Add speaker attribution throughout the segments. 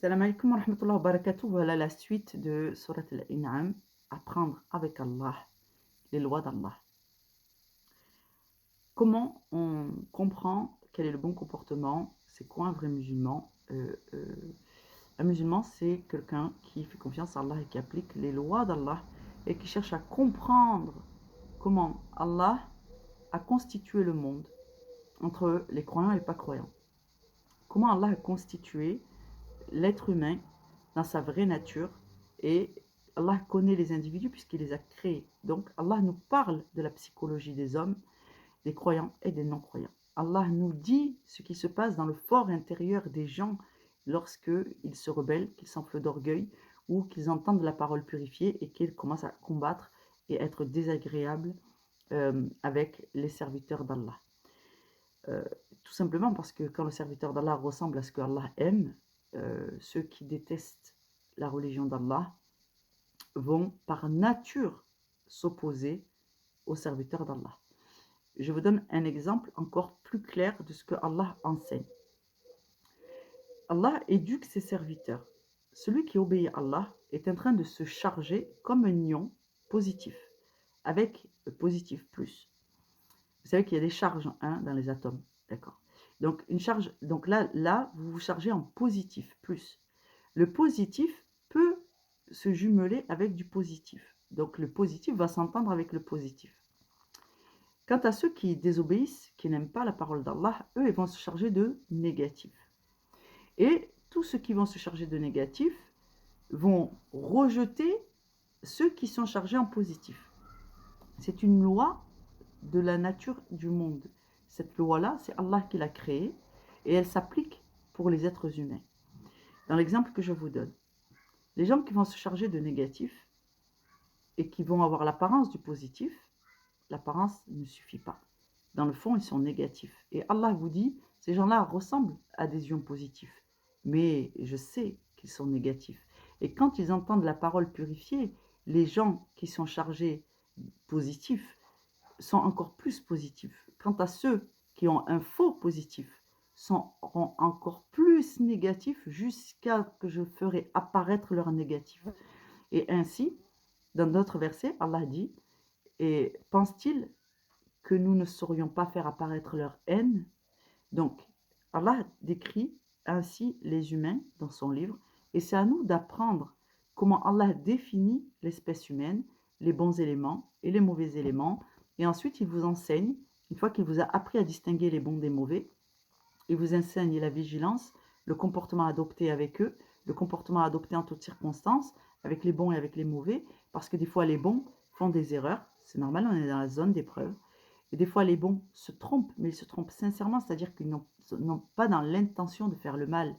Speaker 1: Salam alaikum wa rahmatullahi wa barakatuh. Voilà la suite de Surat al-In'am. Apprendre avec Allah les lois d'Allah. Comment on comprend quel est le bon comportement? C'est quoi un vrai musulman? Un musulman, c'est quelqu'un qui fait confiance à Allah et qui applique les lois d'Allah et qui cherche à comprendre comment Allah a constitué le monde entre les croyants et les pas croyants. Comment Allah a constitué l'être humain dans sa vraie nature, et Allah connaît les individus puisqu'il les a créés. Donc Allah nous parle de la psychologie des hommes, des croyants et des non-croyants. Allah nous dit ce qui se passe dans le fort intérieur des gens lorsqu'ils se rebellent, qu'ils s'enflent d'orgueil ou qu'ils entendent la parole purifiée et qu'ils commencent à combattre et être désagréables avec les serviteurs d'Allah. Tout simplement parce que quand le serviteur d'Allah ressemble à ce que Allah aime, ceux qui détestent la religion d'Allah vont par nature s'opposer aux serviteurs d'Allah. Je vous donne un exemple encore plus clair de ce que Allah enseigne. Allah éduque ses serviteurs. Celui qui obéit à Allah est en train de se charger comme un ion positif, avec positif plus. Vous savez qu'il y a des charges dans les atomes, d'accord? Donc une charge, donc là, vous vous chargez en positif plus. Le positif peut se jumeler avec du positif. Donc le positif va s'entendre avec le positif. Quant à ceux qui désobéissent, qui n'aiment pas la parole d'Allah, eux, ils vont se charger de négatif. Et tous ceux qui vont se charger de négatif vont rejeter ceux qui sont chargés en positif. C'est une loi de la nature du monde. Cette loi-là, c'est Allah qui l'a créée et elle s'applique pour les êtres humains. Dans l'exemple que je vous donne, les gens qui vont se charger de négatif et qui vont avoir l'apparence du positif, l'apparence ne suffit pas. Dans le fond, ils sont négatifs. Et Allah vous dit, ces gens-là ressemblent à des ions positifs, mais je sais qu'ils sont négatifs. Et quand ils entendent la parole purifiée, les gens qui sont chargés positifs sont encore plus positifs. Quant à ceux qui ont un faux positif, seront encore plus négatifs jusqu'à ce que je ferai apparaître leur négatif. Et ainsi, dans d'autres versets, Allah dit, et pense-t-il que nous ne saurions pas faire apparaître leur haine? Donc, Allah décrit ainsi les humains dans son livre, et c'est à nous d'apprendre comment Allah définit l'espèce humaine, les bons éléments et les mauvais éléments, et ensuite il vous enseigne, une fois qu'il vous a appris à distinguer les bons des mauvais, il vous enseigne la vigilance, le comportement adopté avec eux, le comportement adopté en toutes circonstances, avec les bons et avec les mauvais, parce que des fois les bons font des erreurs, c'est normal, on est dans la zone d'épreuve, et des fois les bons se trompent, mais ils se trompent sincèrement, c'est-à-dire qu'ils n'ont pas dans l'intention de faire le mal,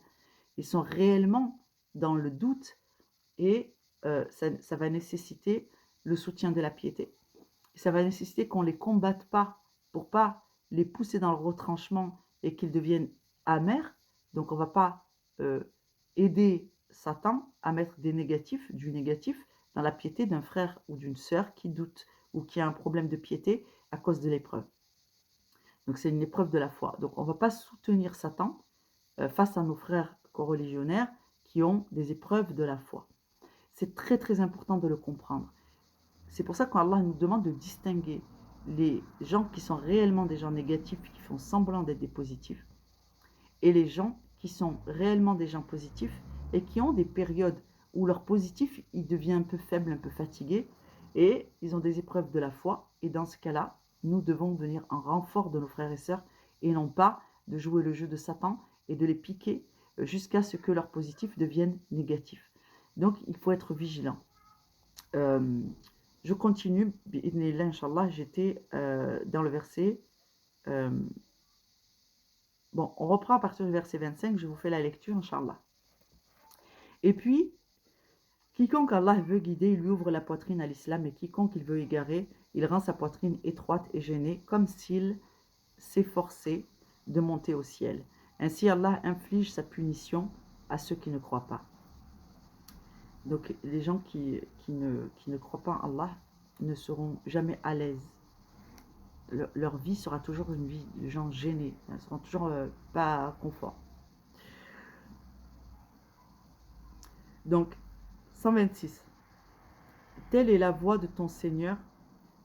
Speaker 1: ils sont réellement dans le doute, et ça va nécessiter le soutien de la piété. Et ça va nécessiter qu'on ne les combatte pas pour pas les pousser dans le retranchement et qu'ils deviennent amers. Donc on ne va pas aider Satan à mettre du négatif dans la piété d'un frère ou d'une sœur qui doute ou qui a un problème de piété à cause de l'épreuve. Donc c'est une épreuve de la foi. Donc on ne va pas soutenir Satan face à nos frères coreligionnaires qui ont des épreuves de la foi. C'est très très important de le comprendre. C'est pour ça qu'Allah nous demande de distinguer les gens qui sont réellement des gens négatifs, qui font semblant d'être des positifs, et les gens qui sont réellement des gens positifs et qui ont des périodes où leur positif il devient un peu faible, un peu fatigué, et ils ont des épreuves de la foi, et dans ce cas-là, nous devons venir en renfort de nos frères et sœurs, et non pas de jouer le jeu de Satan et de les piquer jusqu'à ce que leur positif devienne négatif. Donc il faut être vigilant. Je continue, Inch'Allah, j'étais dans le verset. Bon, on reprend à partir du verset 25, je vous fais la lecture, Inch'Allah. Et puis, quiconque Allah veut guider, il lui ouvre la poitrine à l'islam, et quiconque il veut égarer, il rend sa poitrine étroite et gênée, comme s'il s'efforçait de monter au ciel. Ainsi, Allah inflige sa punition à ceux qui ne croient pas. Donc, les gens qui ne croient pas en Allah ne seront jamais à l'aise. Leur vie sera toujours une vie de gens gênés, ils ne seront toujours pas confort. Donc, 126. Telle est la voie de ton Seigneur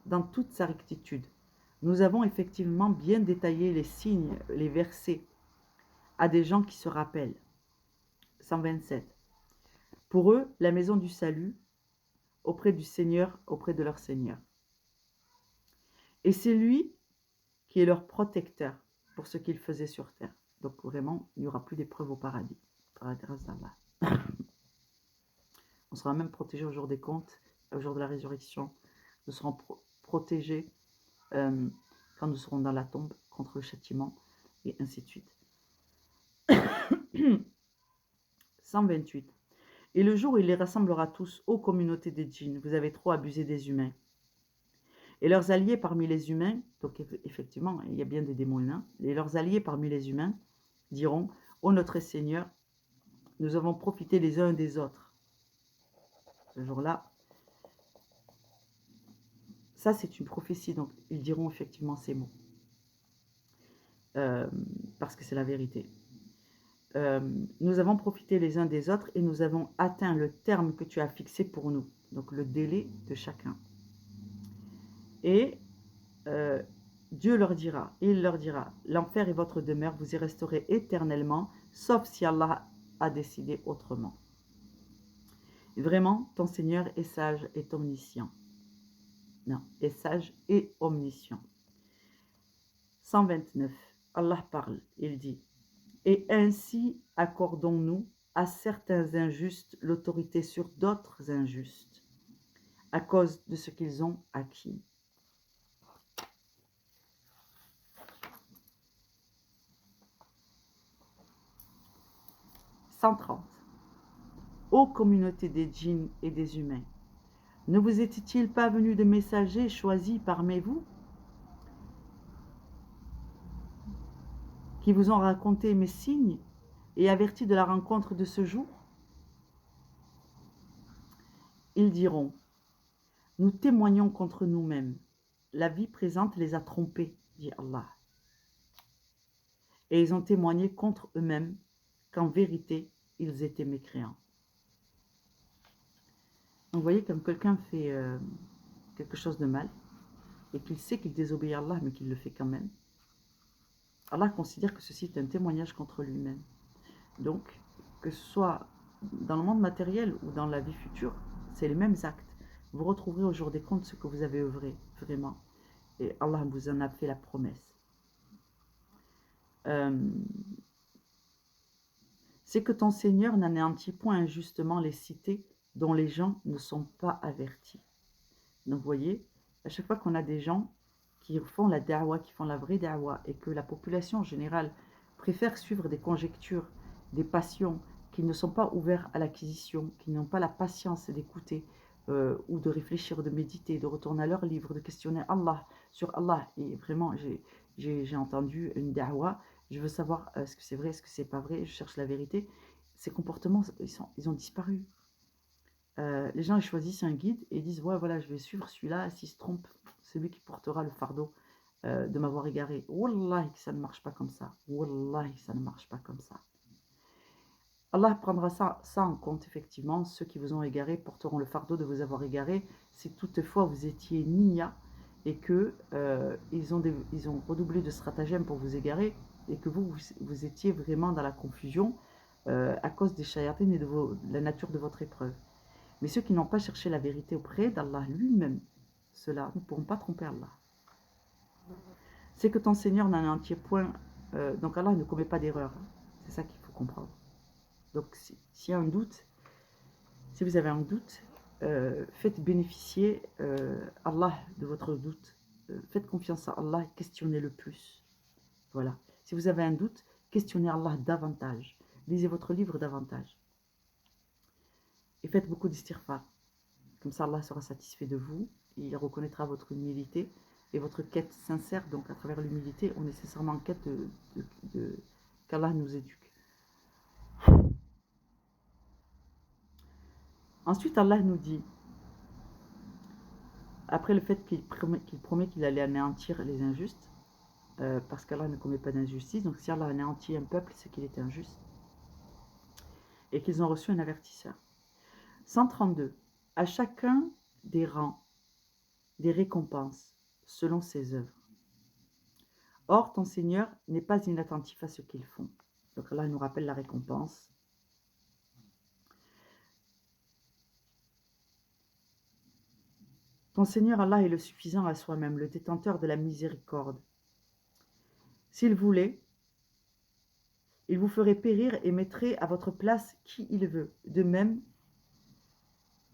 Speaker 1: dans toute sa rectitude. Nous avons effectivement bien détaillé les signes, les versets à des gens qui se rappellent. 127. Pour eux, la maison du salut, auprès du Seigneur, auprès de leur Seigneur. Et c'est lui qui est leur protecteur pour ce qu'ils faisaient sur terre. Donc vraiment, il n'y aura plus d'épreuves au paradis, par la grâce d'Allah. On sera même protégé au jour des comptes, au jour de la résurrection. Nous serons protégés quand nous serons dans la tombe contre le châtiment, et ainsi de suite. 128. Et le jour où il les rassemblera tous, ô communauté des djinns, vous avez trop abusé des humains. Et leurs alliés parmi les humains, donc effectivement, il y a bien des démons humains, et leurs alliés parmi les humains diront, ô notre Seigneur, nous avons profité les uns des autres. Ce jour-là, ça c'est une prophétie, donc ils diront effectivement ces mots. Parce que c'est la vérité. Nous avons profité les uns des autres et nous avons atteint le terme que tu as fixé pour nous, donc le délai de chacun. Et Dieu leur dira, il leur dira, l'enfer est votre demeure, vous y resterez éternellement, sauf si Allah a décidé autrement. Et vraiment, ton Seigneur est sage et omniscient. Non, est sage et omniscient. 129. Allah parle, il dit, et ainsi accordons-nous à certains injustes l'autorité sur d'autres injustes, à cause de ce qu'ils ont acquis. « 130. Ô communauté des djinns et des humains, ne vous était-il pas venu de messagers choisis parmi vous, qui vous ont raconté mes signes et avertis de la rencontre de ce jour? Ils diront, nous témoignons contre nous-mêmes. La vie présente les a trompés, dit Allah. Et ils ont témoigné contre eux-mêmes qu'en vérité, ils étaient mécréants. Donc, vous voyez, comme quelqu'un fait quelque chose de mal, et qu'il sait qu'il désobéit à Allah, mais qu'il le fait quand même, Allah considère que ceci est un témoignage contre lui-même. Donc, que ce soit dans le monde matériel ou dans la vie future, c'est les mêmes actes. Vous retrouverez au jour des comptes ce que vous avez œuvré, vraiment. Et Allah vous en a fait la promesse. C'est que ton Seigneur n'anéantit point injustement les cités dont les gens ne sont pas avertis. Donc, vous voyez, à chaque fois qu'on a des gens qui font la da'wa, qui font la vraie da'wa, et que la population en général préfère suivre des conjectures, des passions, qui ne sont pas ouverts à l'acquisition, qui n'ont pas la patience d'écouter, ou de réfléchir, de méditer, de retourner à leur livre, de questionner Allah, sur Allah. Et vraiment, j'ai entendu une da'wa, je veux savoir est-ce que c'est vrai, est-ce que c'est pas vrai, je cherche la vérité. Ces comportements, ils ont disparu. Les gens ils choisissent un guide et disent ouais voilà je vais suivre celui-là, s'il se trompe c'est lui qui portera le fardeau de m'avoir égaré. Wallahi ça ne marche pas comme ça. Wallahi ça ne marche pas comme ça. Allah prendra ça en compte effectivement. Ceux qui vous ont égaré porteront le fardeau de vous avoir égaré si toutefois vous étiez niya et que ils ont redoublé de stratagèmes pour vous égarer et que vous étiez vraiment dans la confusion à cause des shayatines et de la nature de votre épreuve. Mais ceux qui n'ont pas cherché la vérité auprès d'Allah lui-même, ceux-là ne pourront pas tromper Allah. C'est que ton Seigneur n'anéantit point, donc Allah ne commet pas d'erreur. C'est ça qu'il faut comprendre. Donc s'il y a un doute, si vous avez un doute, faites bénéficier Allah de votre doute. Faites confiance à Allah, questionnez le plus. Voilà. Si vous avez un doute, questionnez Allah davantage. Lisez votre livre davantage. Et faites beaucoup d'istighfar. Comme ça, Allah sera satisfait de vous. Il reconnaîtra votre humilité et votre quête sincère. Donc, à travers l'humilité, on est nécessairement en quête qu'Allah nous éduque. Ensuite, Allah nous dit, après le fait qu'il promet qu'il allait anéantir les injustes, parce qu'Allah ne commet pas d'injustice, donc si Allah anéantit un peuple, c'est qu'il est injuste, et qu'ils ont reçu un avertisseur. 132. À chacun des rangs, des récompenses, selon ses œuvres. Or, ton Seigneur n'est pas inattentif à ce qu'ils font. Donc là, il nous rappelle la récompense. Ton Seigneur Allah est le suffisant à soi-même, le détenteur de la miséricorde. S'il voulait, il vous ferait périr et mettrait à votre place qui il veut, de même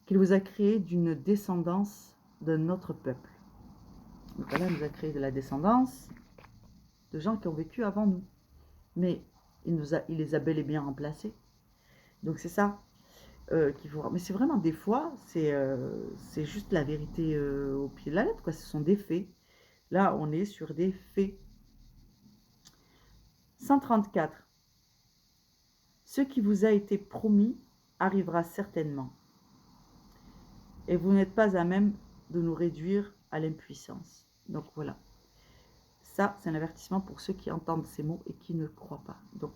Speaker 1: qu'il vous a créé d'une descendance d'un autre peuple. Donc Allah nous a créé de la descendance de gens qui ont vécu avant nous. Mais il les a bel et bien remplacés. Donc c'est ça qu'il faut... Mais c'est vraiment des fois, c'est juste la vérité au pied de la lettre, quoi. Ce sont des faits. Là, on est sur des faits. 134. Ce qui vous a été promis arrivera certainement. Et vous n'êtes pas à même de nous réduire à l'impuissance. Donc voilà. Ça, c'est un avertissement pour ceux qui entendent ces mots et qui ne croient pas. Donc,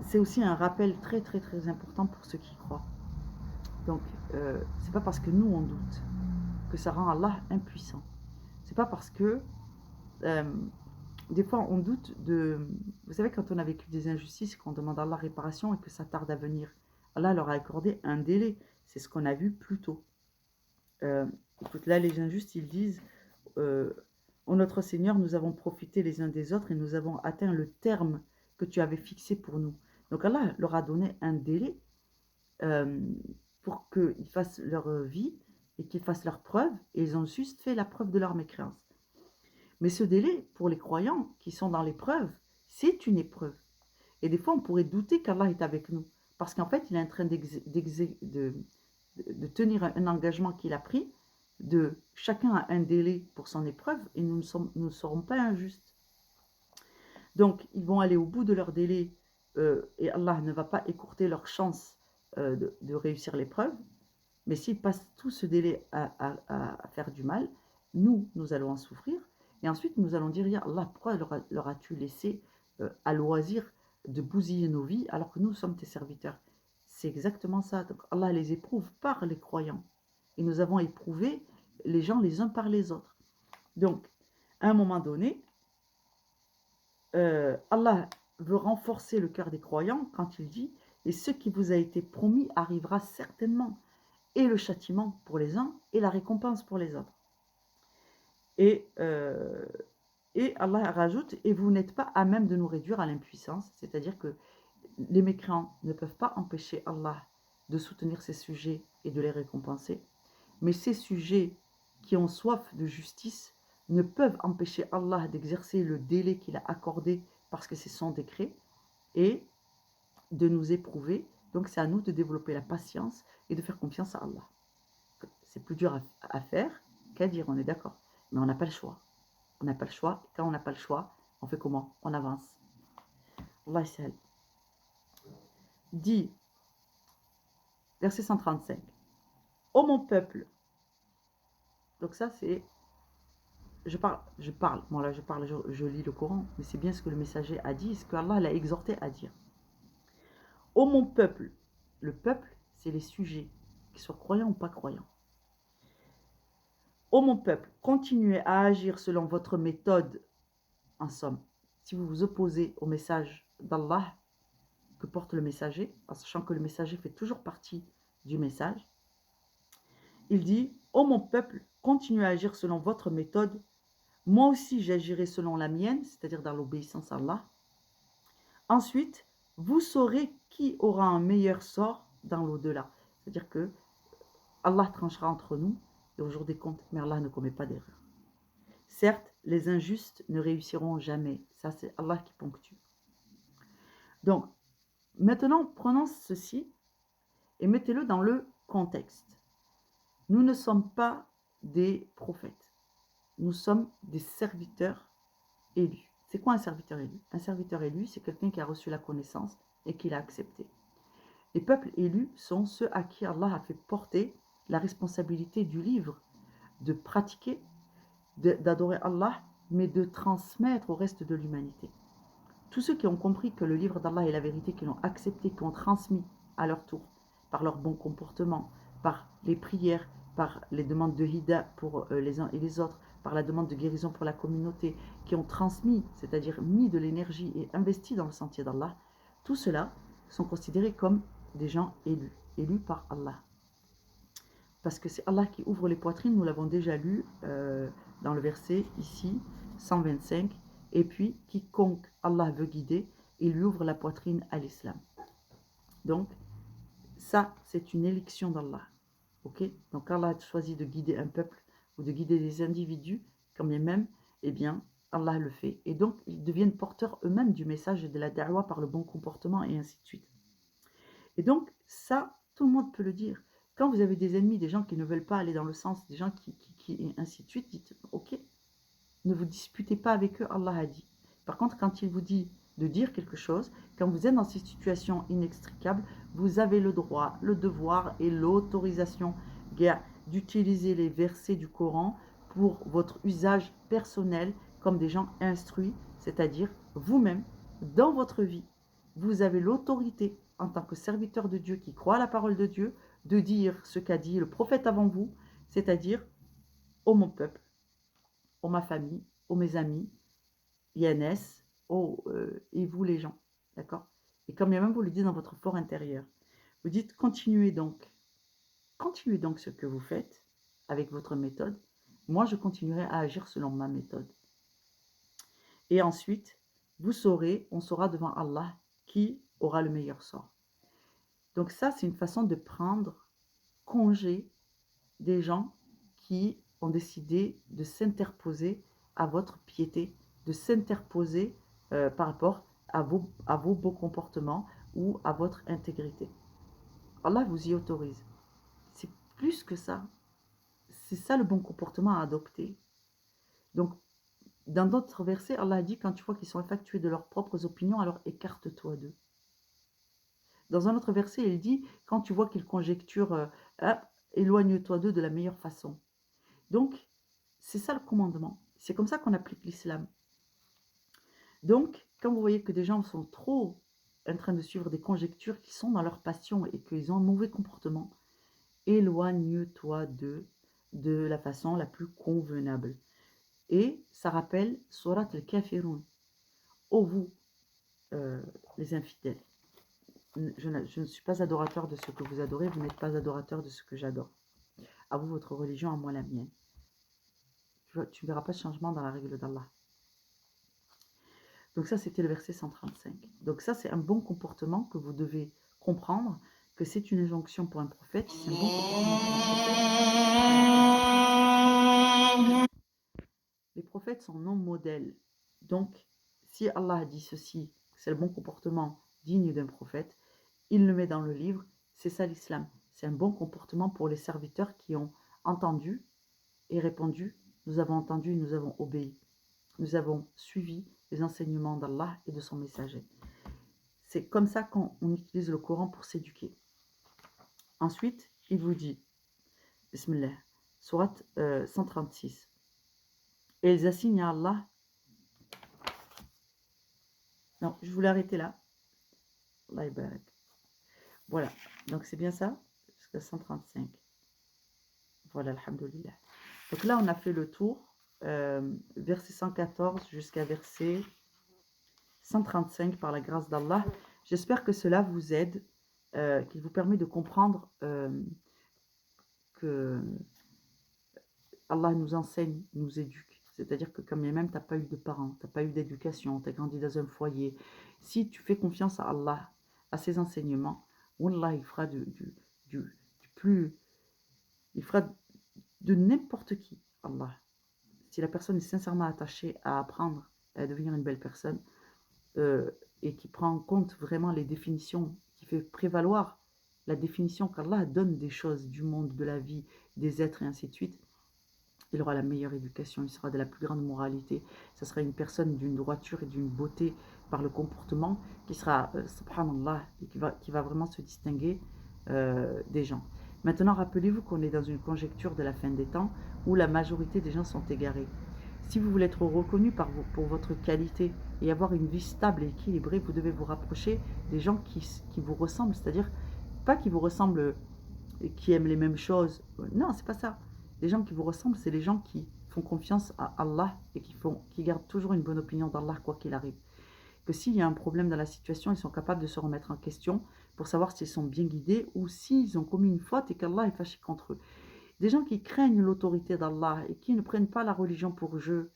Speaker 1: c'est aussi un rappel très très très important pour ceux qui croient. Donc, c'est pas parce que nous on doute que ça rend Allah impuissant. C'est pas parce que des fois on doute de... Vous savez, quand on a vécu des injustices, qu'on demande à Allah réparation et que ça tarde à venir, Allah leur a accordé un délai. C'est ce qu'on a vu plus tôt. Écoute, là les injustes, ils disent ô notre Seigneur, nous avons profité les uns des autres et nous avons atteint le terme que tu avais fixé pour nous. Donc Allah leur a donné un délai pour qu'ils fassent leur vie et qu'ils fassent leur preuve, et ils ont juste fait la preuve de leur mécréance. Mais ce délai, pour les croyants qui sont dans l'épreuve, c'est une épreuve. Et des fois, on pourrait douter qu'Allah est avec nous, parce qu'en fait, il est en train de tenir un engagement qu'il a pris, de chacun a un délai pour son épreuve, et nous ne serons pas injustes. Donc, ils vont aller au bout de leur délai, et Allah ne va pas écourter leur chance de réussir l'épreuve. Mais s'ils passent tout ce délai à faire du mal, nous allons en souffrir. Et ensuite, nous allons dire, ya Allah, pourquoi leur as-tu laissé à loisir de bousiller nos vies alors que nous sommes tes serviteurs? C'est exactement ça. Donc Allah les éprouve par les croyants. Et nous avons éprouvé les gens les uns par les autres. Donc, à un moment donné, Allah veut renforcer le cœur des croyants quand il dit « Et ce qui vous a été promis arrivera certainement » et le châtiment pour les uns et la récompense pour les autres. Et Allah rajoute « Et vous n'êtes pas à même de nous réduire à l'impuissance », c'est-à-dire que les mécréants ne peuvent pas empêcher Allah de soutenir ses sujets et de les récompenser, mais ces sujets qui ont soif de justice ne peuvent empêcher Allah d'exercer le délai qu'il a accordé parce que c'est son décret et de nous éprouver. Donc c'est à nous de développer la patience et de faire confiance à Allah. C'est plus dur à faire qu'à dire, on est d'accord. Mais on n'a pas le choix. On n'a pas le choix. Quand on n'a pas le choix, on fait comment? On avance. Allah sahel. Dit, verset 135. Ô mon peuple. Donc ça c'est... Je parle. Bon là je lis le Coran, mais c'est bien ce que le messager a dit, ce que Allah l'a exhorté à dire. Ô mon peuple. Le peuple, c'est les sujets, qu'ils soient croyants ou pas croyants. Ô mon peuple, continuez à agir selon votre méthode. En somme, si vous vous opposez au message d'Allah que porte le messager, en sachant que le messager fait toujours partie du message, il dit « Ô mon peuple, continuez à agir selon votre méthode, moi aussi j'agirai selon la mienne, c'est-à-dire dans l'obéissance à Allah. Ensuite, vous saurez qui aura un meilleur sort dans l'au-delà. » C'est-à-dire que Allah tranchera entre nous et au jour des comptes, mais Allah ne commet pas d'erreur. Certes, les injustes ne réussiront jamais. Ça, c'est Allah qui ponctue. Donc, maintenant, prenons ceci et mettez-le dans le contexte. Nous ne sommes pas des prophètes. Nous sommes des serviteurs élus. C'est quoi un serviteur élu? Un serviteur élu, c'est quelqu'un qui a reçu la connaissance et qui l'a accepté. Les peuples élus sont ceux à qui Allah a fait porter la responsabilité du livre, de pratiquer, d'adorer Allah, mais de transmettre au reste de l'humanité. Tous ceux qui ont compris que le livre d'Allah est la vérité, qui l'ont accepté, qui ont transmis à leur tour, par leur bon comportement, par les prières, par les demandes de hida pour les uns et les autres, par la demande de guérison pour la communauté, qui ont transmis, c'est-à-dire mis de l'énergie et investi dans le sentier d'Allah, tout cela sont considérés comme des gens élus par Allah. Parce que c'est Allah qui ouvre les poitrines, nous l'avons déjà lu dans le verset ici, 125, et puis quiconque Allah veut guider, il lui ouvre la poitrine à l'islam. Donc, ça, c'est une élection d'Allah. Ok? Donc, Allah a choisi de guider un peuple ou de guider des individus, quand bien même, eh bien, Allah le fait. Et donc, ils deviennent porteurs eux-mêmes du message et de la da'wah par le bon comportement et ainsi de suite. Et donc, ça, tout le monde peut le dire. Quand vous avez des ennemis, des gens qui ne veulent pas aller dans le sens, des gens et ainsi de suite, dites, ok, ne vous disputez pas avec eux, Allah a dit. Par contre, quand il vous dit de dire quelque chose, quand vous êtes dans ces situations inextricables, vous avez le droit, le devoir et l'autorisation d'utiliser les versets du Coran pour votre usage personnel comme des gens instruits, c'est-à-dire vous-même, dans votre vie. Vous avez l'autorité, en tant que serviteur de Dieu qui croit à la parole de Dieu, de dire ce qu'a dit le prophète avant vous, c'est-à-dire ô mon peuple, ô ma famille, ô mes amis, INS, et vous les gens, d'accord? Et comme bien même vous le dites dans votre fort intérieur, vous dites continuez donc ce que vous faites avec votre méthode. Moi, je continuerai à agir selon ma méthode. Et ensuite, vous saurez, on saura devant Allah qui aura le meilleur sort. Donc ça, c'est une façon de prendre congé des gens qui ont décidé de s'interposer à votre piété, de s'interposer par rapport à vos beaux comportements ou à votre intégrité. Allah vous y autorise. C'est plus que ça. C'est ça le bon comportement à adopter. Donc, dans d'autres versets, Allah a dit, quand tu vois qu'ils sont infatués de leurs propres opinions, alors écarte-toi d'eux. Dans un autre verset, il dit, quand tu vois qu'ils conjecturent, éloigne-toi d'eux de la meilleure façon. Donc, c'est ça le commandement. C'est comme ça qu'on applique l'islam. Donc, quand vous voyez que des gens sont trop en train de suivre des conjectures, qu'ils sont dans leur passion et qu'ils ont un mauvais comportement, éloigne-toi d'eux de la façon la plus convenable. Et ça rappelle Surat al-Kafirun. Ô vous, les infidèles, je ne suis pas adorateur de ce que vous adorez, vous n'êtes pas adorateur de ce que j'adore. À vous votre religion, à moi la mienne. Tu ne verras pas de changement dans la règle d'Allah. Donc ça, c'était le verset 135. Donc ça, c'est un bon comportement que vous devez comprendre, que c'est une injonction pour un prophète. C'est un bon comportement pour un prophète. Les prophètes sont nos modèles. Donc, si Allah a dit ceci, c'est le bon comportement digne d'un prophète, il le met dans le livre, c'est ça l'islam. C'est un bon comportement pour les serviteurs qui ont entendu et répondu, nous avons entendu et nous avons obéi. Nous avons suivi les enseignements d'Allah et de son messager. C'est comme ça qu'on utilise le Coran pour s'éduquer. Ensuite, il vous dit, Bismillah, Surat 136, et ils assignent à Allah. Non, je voulais arrêter là. Allah barak. Voilà, donc c'est bien ça, jusqu'à 135. Voilà, alhamdoulilah. Donc là, on a fait le tour, verset 114 jusqu'à verset 135 par la grâce d'Allah. J'espère que cela vous aide, qu'il vous permet de comprendre que Allah nous enseigne, nous éduque. C'est-à-dire que comme même tu n'as pas eu de parents, tu n'as pas eu d'éducation, tu as grandi dans un foyer, si tu fais confiance à Allah, à ses enseignements, Wallah, il fera du plus... Il fera de n'importe qui, Allah. Si la personne est sincèrement attachée à apprendre, à devenir une belle personne, et qui prend en compte vraiment les définitions, qui fait prévaloir la définition qu'Allah donne des choses, du monde, de la vie, des êtres et ainsi de suite, il aura la meilleure éducation, il sera de la plus grande moralité, ça sera une personne d'une droiture et d'une beauté par le comportement qui sera, subhanallah, et qui va vraiment se distinguer des gens. Maintenant, rappelez-vous qu'on est dans une conjecture de la fin des temps où la majorité des gens sont égarés. Si vous voulez être reconnu pour votre qualité et avoir une vie stable et équilibrée, vous devez vous rapprocher des gens qui vous ressemblent, c'est-à-dire pas qui vous ressemblent et qui aiment les mêmes choses. Non, c'est pas ça. Les gens qui vous ressemblent, c'est les gens qui font confiance à Allah et qui gardent toujours une bonne opinion d'Allah quoi qu'il arrive. Que s'il y a un problème dans la situation, ils sont capables de se remettre en question pour savoir s'ils sont bien guidés ou s'ils ont commis une faute et qu'Allah est fâché contre eux. Des gens qui craignent l'autorité d'Allah et qui ne prennent pas la religion pour jeu,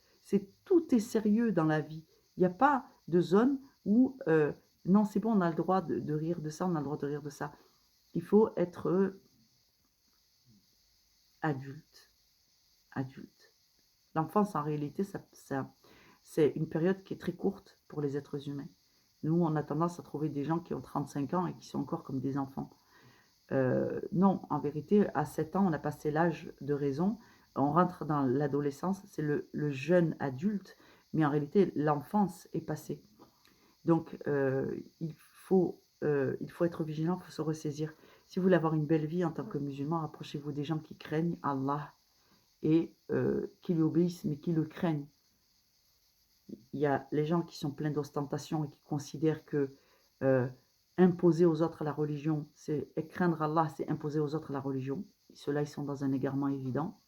Speaker 1: tout est sérieux dans la vie. Il n'y a pas de zone où non, c'est bon, on a le droit de rire de ça, on a le droit de rire de ça. Il faut être adulte. Adulte. L'enfance, en réalité, c'est une période qui est très courte pour les êtres humains. Nous, on a tendance à trouver des gens qui ont 35 ans et qui sont encore comme des enfants. Non, en vérité, à 7 ans, on a passé l'âge de raison. On rentre dans l'adolescence, c'est le jeune adulte, mais en réalité, l'enfance est passée. Donc, il faut être vigilant, il faut se ressaisir. Si vous voulez avoir une belle vie en tant que musulman, rapprochez-vous des gens qui craignent Allah et qui lui obéissent, mais qui le craignent. Il y a les gens qui sont pleins d'ostentation et qui considèrent que imposer aux autres la religion, c'est craindre Allah, c'est imposer aux autres la religion. Ceux-là, ils sont dans un égarement évident.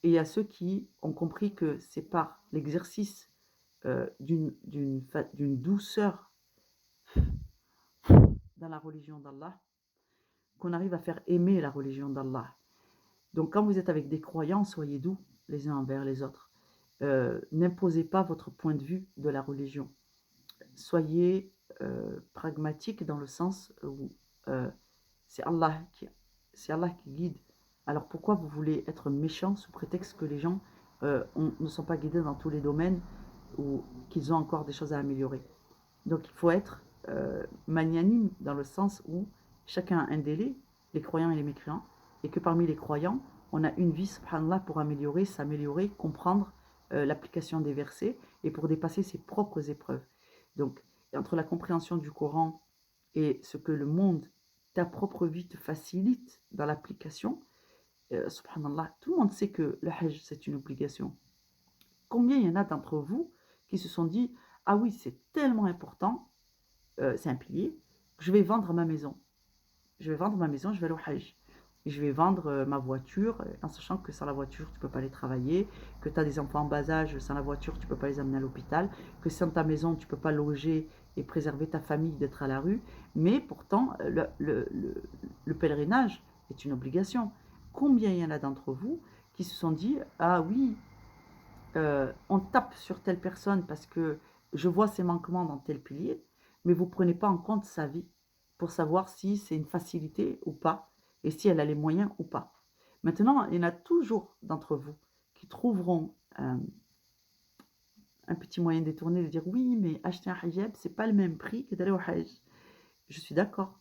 Speaker 1: Et il y a ceux qui ont compris que c'est par l'exercice d'une douceur dans la religion d'Allah qu'on arrive à faire aimer la religion d'Allah. Donc quand vous êtes avec des croyants, soyez doux les uns envers les autres. N'imposez pas votre point de vue de la religion. Soyez pragmatique dans le sens où c'est Allah qui guide. Alors pourquoi vous voulez être méchant sous prétexte que les gens ne sont pas guidés dans tous les domaines ou qu'ils ont encore des choses à améliorer? Donc il faut être magnanime dans le sens où chacun a un délai, les croyants et les mécréants, et que parmi les croyants, on a une vie, subhanallah, pour améliorer, s'améliorer, comprendre l'application des versets et pour dépasser ses propres épreuves. Donc, entre la compréhension du Coran et ce que le monde, ta propre vie te facilite dans l'application, subhanallah, tout le monde sait que le hajj, c'est une obligation. Combien il y en a d'entre vous qui se sont dit « Ah oui, c'est tellement important, c'est un pilier, je vais vendre ma maison. Je vais vendre ma maison, je vais aller au hajj. Je vais vendre ma voiture, en sachant que sans la voiture, tu ne peux pas aller travailler, que tu as des enfants en bas âge, sans la voiture, tu ne peux pas les amener à l'hôpital, que sans ta maison, tu ne peux pas loger et préserver ta famille d'être à la rue. Mais pourtant, le pèlerinage est une obligation. Combien il y en a d'entre vous qui se sont dit « Ah oui, on tape sur telle personne parce que je vois ses manquements dans tel pilier », mais vous ne prenez pas en compte sa vie pour savoir si c'est une facilité ou pas, et si elle a les moyens ou pas. Maintenant, il y en a toujours d'entre vous qui trouveront un petit moyen détourné de dire « Oui, mais acheter un hijab, c'est pas le même prix que d'aller au hajj ». Je suis d'accord.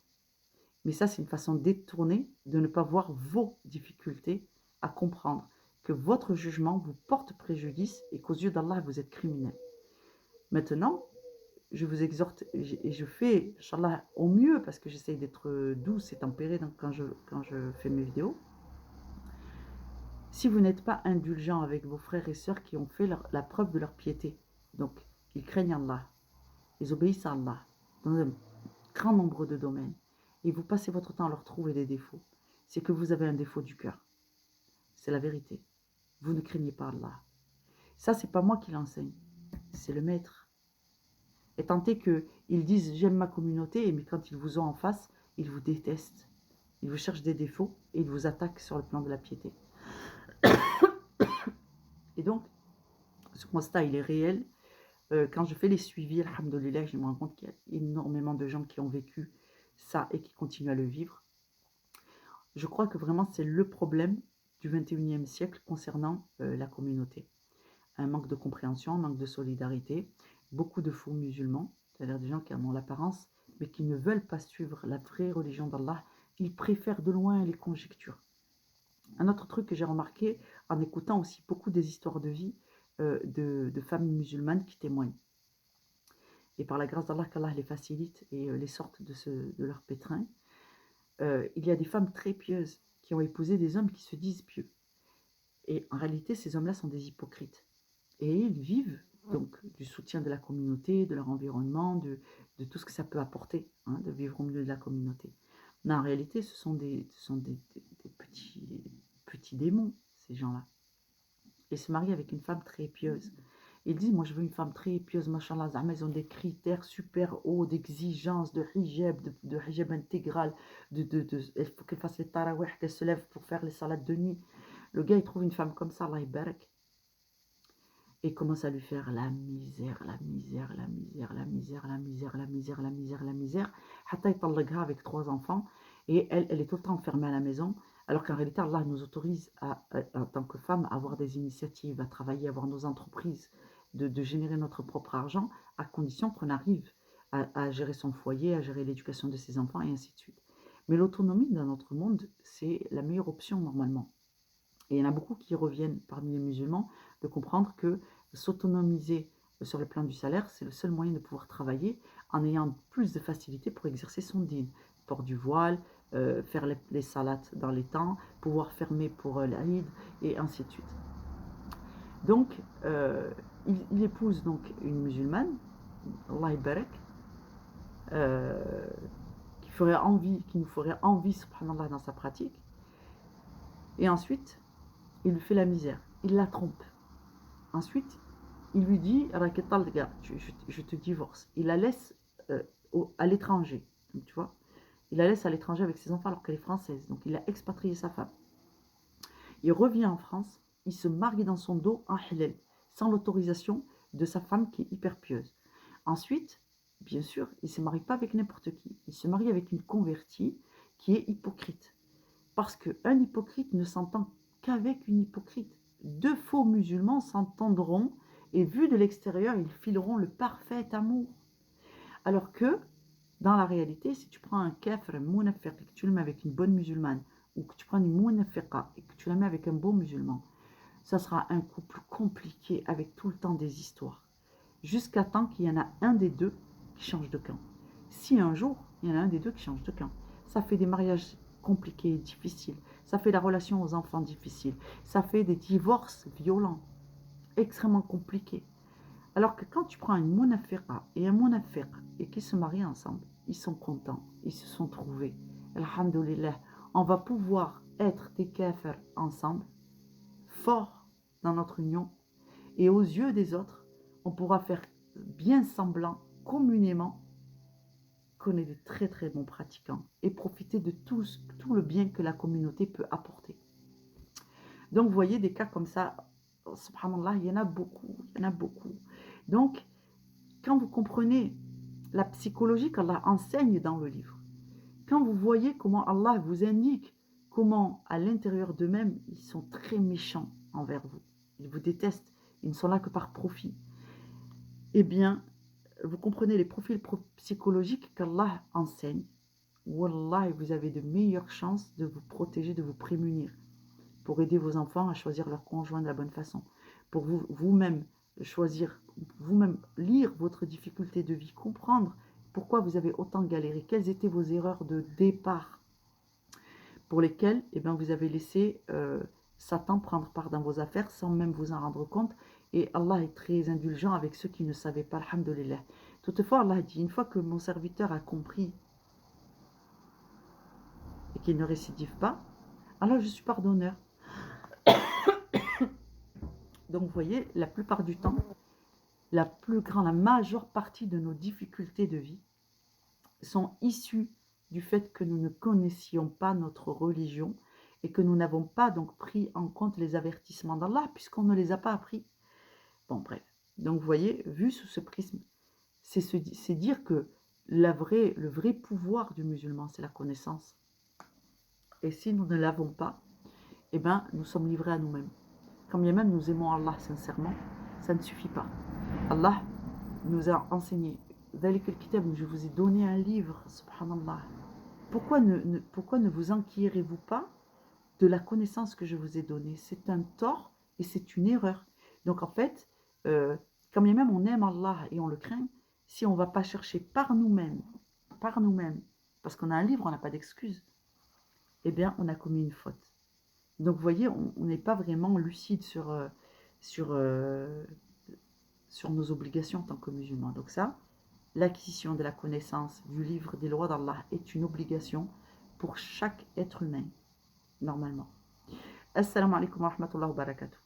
Speaker 1: Mais ça, c'est une façon détournée de ne pas voir vos difficultés à comprendre que votre jugement vous porte préjudice et qu'aux yeux d'Allah, vous êtes criminel. Maintenant, je vous exhorte et je fais, Inch'Allah, au mieux parce que j'essaye d'être douce et tempérée quand je fais mes vidéos. Si vous n'êtes pas indulgent avec vos frères et sœurs qui ont fait la preuve de leur piété, donc ils craignent Allah, ils obéissent à Allah dans un grand nombre de domaines, et vous passez votre temps à leur trouver des défauts, c'est que vous avez un défaut du cœur. C'est la vérité. Vous ne craignez pas Allah. Ça, c'est pas moi qui l'enseigne, c'est le maître. Et tant est qu'ils disent j'aime ma communauté, mais quand ils vous ont en face, ils vous détestent. Ils vous cherchent des défauts et ils vous attaquent sur le plan de la piété. Et donc, ce constat, il est réel. Quand je fais les suivis, alhamdoulilah, je me rends compte qu'il y a énormément de gens qui ont vécu ça et qui continuent à le vivre. Je crois que vraiment c'est le problème du 21e siècle concernant la communauté. Un manque de compréhension, un manque de solidarité, beaucoup de faux musulmans, c'est-à-dire des gens qui en ont l'apparence, mais qui ne veulent pas suivre la vraie religion d'Allah. Ils préfèrent de loin les conjectures. Un autre truc que j'ai remarqué en écoutant aussi beaucoup des histoires de vie de femmes musulmanes qui témoignent. Et par la grâce d'Allah, qu'Allah les facilite et les sorte de leur pétrin, il y a des femmes très pieuses qui ont épousé des hommes qui se disent pieux. Et en réalité, ces hommes-là sont des hypocrites. Et ils vivent donc du soutien de la communauté, de leur environnement, de tout ce que ça peut apporter, hein, de vivre au milieu de la communauté. Mais en réalité, ce sont des petits démons, ces gens-là. Ils se marient avec une femme très pieuse. Ils disent, moi je veux une femme très pieuse, machallah, zama, ils ont des critères super hauts d'exigence, de hijab intégral, il faut qu'elle fasse les tarawih, qu'elle se lève pour faire les salades de nuit. Le gars, il trouve une femme comme ça, Allah barak, et commence à lui faire la misère, la misère, la misère, la misère, la misère, la misère, la misère, la misère. Hatta il avec 3 enfants, et elle est tout le temps enfermée à la maison, alors qu'en réalité, Allah nous autorise en tant que femme, à avoir des initiatives, à travailler, à avoir nos entreprises, de générer notre propre argent, à condition qu'on arrive à gérer son foyer, à gérer l'éducation de ses enfants, et ainsi de suite. Mais l'autonomie dans notre monde, c'est la meilleure option normalement. Et il y en a beaucoup qui reviennent parmi les musulmans de comprendre que s'autonomiser sur le plan du salaire, c'est le seul moyen de pouvoir travailler en ayant plus de facilité pour exercer son dîn. Port du voile, faire les salats dans les temps, pouvoir fermer pour l'Aïd, et ainsi de suite. Donc, il épouse donc une musulmane, Allah barak, qui nous ferait envie, subhanallah, dans sa pratique. Et ensuite, il lui fait la misère, il la trompe. Ensuite, il lui dit, je te divorce. Il la laisse à l'étranger, tu vois. Il la laisse à l'étranger avec ses enfants alors qu'elle est française. Donc il a expatrié sa femme. Il revient en France, il se marie dans son dos en halal, sans l'autorisation de sa femme qui est hyper pieuse. Ensuite, bien sûr, il ne se marie pas avec n'importe qui. Il se marie avec une convertie qui est hypocrite. Parce qu'un hypocrite ne s'entend qu'avec une hypocrite. 2 faux musulmans s'entendront et vu de l'extérieur, ils fileront le parfait amour. Alors que, dans la réalité, si tu prends un kafir, un munafiq, et que tu le mets avec une bonne musulmane, ou que tu prends une munafiqa et que tu la mets avec un bon musulman, ça sera un couple compliqué avec tout le temps des histoires. Jusqu'à temps qu'il y en a un des deux qui change de camp. Si un jour, il y en a un des deux qui change de camp, ça fait des mariages compliqués et difficiles. Ça fait la relation aux enfants difficile. Ça fait des divorces violents, extrêmement compliqués. Alors que quand tu prends une munafiqa et un munafiq et qu'ils se marient ensemble, ils sont contents, ils se sont trouvés. Alhamdulillah, on va pouvoir être des kafirs ensemble, forts dans notre union, et aux yeux des autres, on pourra faire bien semblant, communément, qu'on est de très très bons pratiquants et profiter de tout le bien que la communauté peut apporter. Donc, vous voyez, des cas comme ça, subhanallah, il y en a beaucoup, il y en a beaucoup. Donc, quand vous comprenez la psychologie qu'Allah enseigne dans le livre, quand vous voyez comment Allah vous indique comment, à l'intérieur d'eux-mêmes, ils sont très méchants envers vous, ils vous détestent, ils ne sont là que par profit, eh bien, vous comprenez les profils psychologiques qu'Allah enseigne. Wallah, vous avez de meilleures chances de vous protéger, de vous prémunir, pour aider vos enfants à choisir leur conjoint de la bonne façon, pour vous-même choisir, vous-même lire votre difficulté de vie, comprendre pourquoi vous avez autant galéré, quelles étaient vos erreurs de départ, pour lesquelles eh bien, vous avez laissé Satan prendre part dans vos affaires sans même vous en rendre compte. Et Allah est très indulgent avec ceux qui ne savaient pas, alhamdulillah. Toutefois, Allah dit, une fois que mon serviteur a compris et qu'il ne récidive pas, alors je suis pardonneur. Donc vous voyez, la plupart du temps, la majeure partie de nos difficultés de vie sont issues du fait que nous ne connaissions pas notre religion et que nous n'avons pas donc pris en compte les avertissements d'Allah puisqu'on ne les a pas appris. Bon, bref. Donc vous voyez, vu sous ce prisme, c'est dire que le vrai pouvoir du musulman, c'est la connaissance. Et si nous ne l'avons pas, eh bien, nous sommes livrés à nous-mêmes. Quand bien même nous aimons Allah sincèrement, ça ne suffit pas. Allah nous a enseigné, je vous ai donné un livre, subhanallah. Pourquoi ne vous enquirez-vous pas de la connaissance que je vous ai donnée? C'est un tort et c'est une erreur. Donc en fait, quand bien même on aime Allah et on le craint, si on ne va pas chercher par nous-mêmes, parce qu'on a un livre, on n'a pas d'excuse, eh bien on a commis une faute. Donc vous voyez, on n'est pas vraiment lucide sur nos obligations en tant que musulmans. Donc ça, l'acquisition de la connaissance du livre des lois d'Allah est une obligation pour chaque être humain, normalement. Assalamu alaikum wa rahmatullahi wa barakatuh.